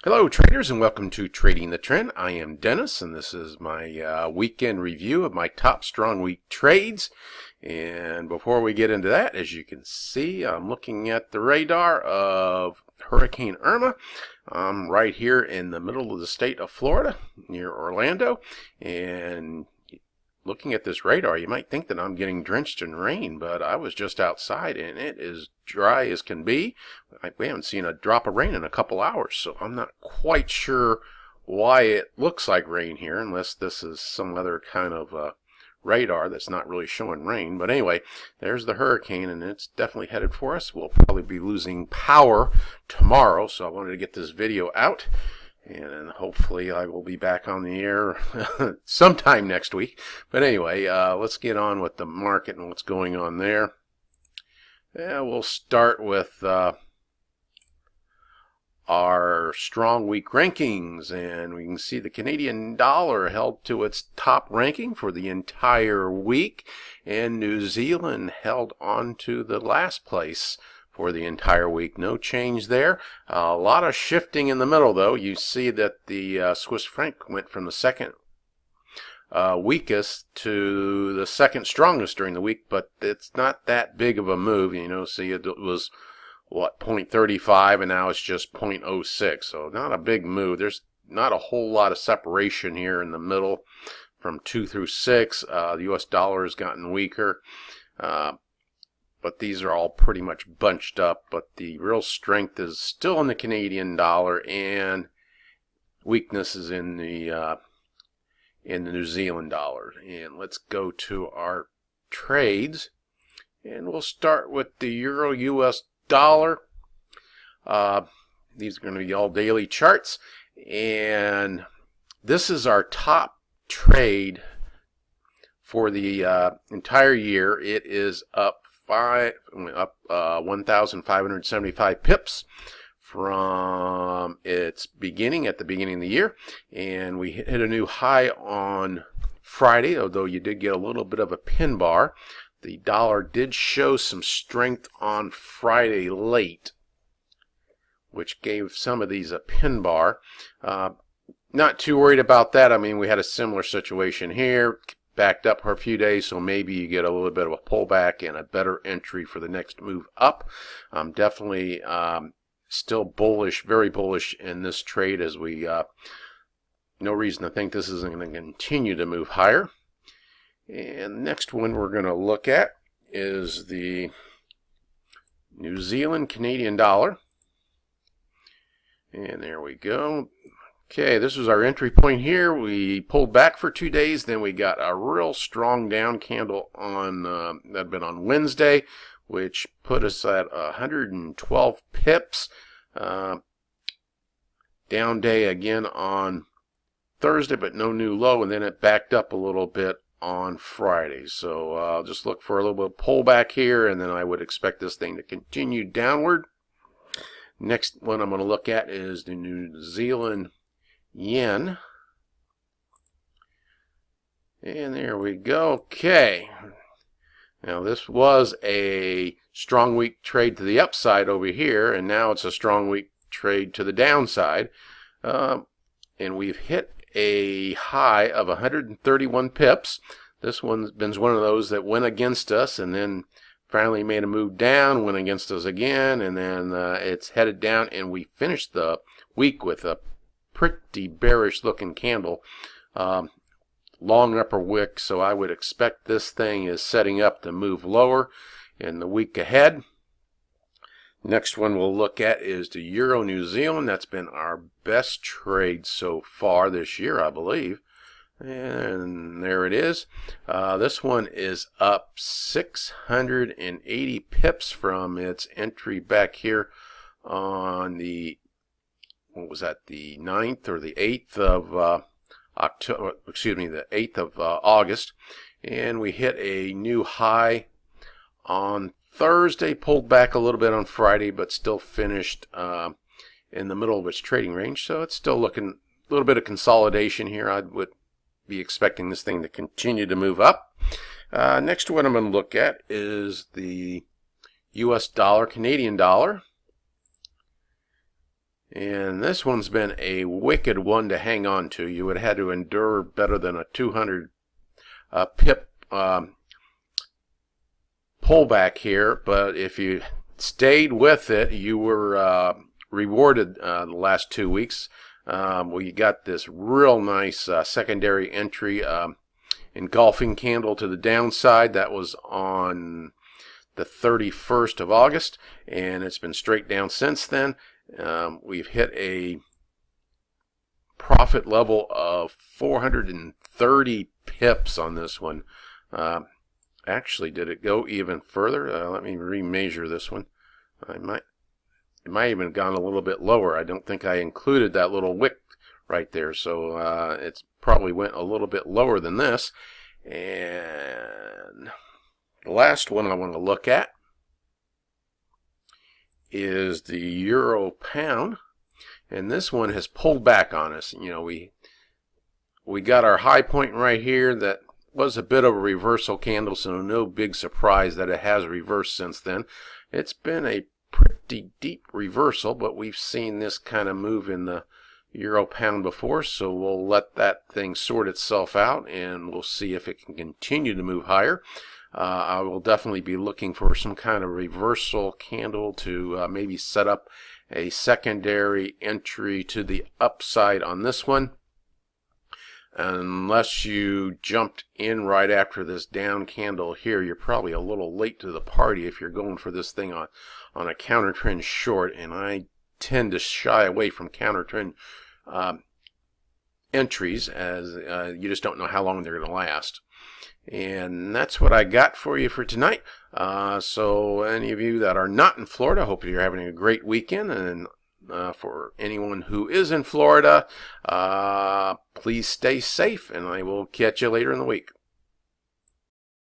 Hello traders and welcome to Trading the Trend. I am Dennis and this is my weekend review of my top strong week trades. And before we get into that, as you can see, I'm looking at the radar of Hurricane Irma. I'm right here in the middle of the state of Florida near Orlando, and looking at this radar, you might think that I'm getting drenched in rain, but I was just outside and it is dry as can be. We haven't seen a drop of rain in a couple hours, so I'm not quite sure why it looks like rain here, unless this is some other kind of radar that's not really showing rain. But anyway, there's the hurricane, and it's definitely headed for us. We'll probably be losing power tomorrow, so I wanted to get this video out. And hopefully I will be back on the air sometime next week. But anyway, let's get on with the market and what's going on there. We'll start with our strong week rankings. And we can see the Canadian dollar held to its top ranking for the entire week. And New Zealand held on to the last place for the entire week. No change there. A lot of shifting in the middle, though. You see that the Swiss franc went from the second weakest to the second strongest during the week, but it's not that big of a move. You know, see, it was, what, 0.35, and now it's just 0.06, so not a big move. There's not a whole lot of separation here in the middle from 2 through 6. The U.S. dollar has gotten weaker. But these are all pretty much bunched up. But the real strength is still in the Canadian dollar, and weakness is in the New Zealand dollar. And let's go to our trades, and we'll start with the Euro US dollar. These are going to be all daily charts, and this is our top trade for the entire year. It is up 1,575 pips from its beginning at the beginning of the year, and we hit a new high on Friday, although you did get a little bit of a pin bar. The dollar did show some strength on Friday late, which gave some of these a pin bar. Not too worried about that. I mean, we had a similar situation here. Backed up for a few days, so maybe you get a little bit of a pullback and a better entry for the next move up. I'm definitely still bullish, very bullish in this trade, as we no reason to think this isn't going to continue to move higher. And the next one we're going to look at is the New Zealand Canadian dollar. And there we go. Okay, this was our entry point here. We pulled back for 2 days, then we got a real strong down candle on that'd been on Wednesday, which put us at 112 pips. Down day again on Thursday, but no new low, and then it backed up a little bit on Friday. So I'll just look for a little bit of pullback here, and then I would expect this thing to continue downward. Next one I'm going to look at is the New Zealand yen. And there we go. Okay. Now this was a strong week trade to the upside over here, and now it's a strong week trade to the downside. And we've hit a high of 131 pips. This one's been one of those that went against us and then finally made a move down, went against us again, and then it's headed down, and we finished the week with a pretty bearish looking candle, long upper wick, so I would expect this thing is setting up to move lower in the week ahead. Next one we'll look at is the Euro New Zealand. That's been our best trade so far this year, I believe. And there it is. This one is up 680 pips from its entry back here on the, what was that, the 9th or the 8th of October, excuse me, the 8th of August. And we hit a new high on Thursday, pulled back a little bit on Friday, but still finished in the middle of its trading range. So it's still looking a little bit of consolidation here. I would be expecting this thing to continue to move up. Next one I'm going to look at is the U.S. dollar, Canadian dollar. And this one's been a wicked one to hang on to. You would have had to endure better than a 200 pip pullback here, but if you stayed with it, you were rewarded the last 2 weeks. We got this real nice secondary entry engulfing candle to the downside. That was on the 31st of August, and it's been straight down since then. We've hit a profit level of 430 pips on this one. Actually, did it go even further? Let me remeasure this one. It might even have gone a little bit lower. I don't think I included that little wick right there, so it's probably went a little bit lower than this. And the last one I want to look at is the euro pound, and this one has pulled back on us. You know, we got our high point right here. That was a bit of a reversal candle, so no big surprise that it has reversed since then. It's been a pretty deep reversal, but we've seen this kind of move in the euro pound before, so we'll let that thing sort itself out, and we'll see if it can continue to move higher. I will definitely be looking for some kind of reversal candle to maybe set up a secondary entry to the upside on this one. Unless you jumped in right after this down candle here, you're probably a little late to the party if you're going for this thing on a counter trend short, and I tend to shy away from counter trend entries, as you just don't know how long they're going to last. And that's what I got for you for tonight. So any of you that are not in Florida, I hope you're having a great weekend. And for anyone who is in Florida, please stay safe, and I will catch you later in the week.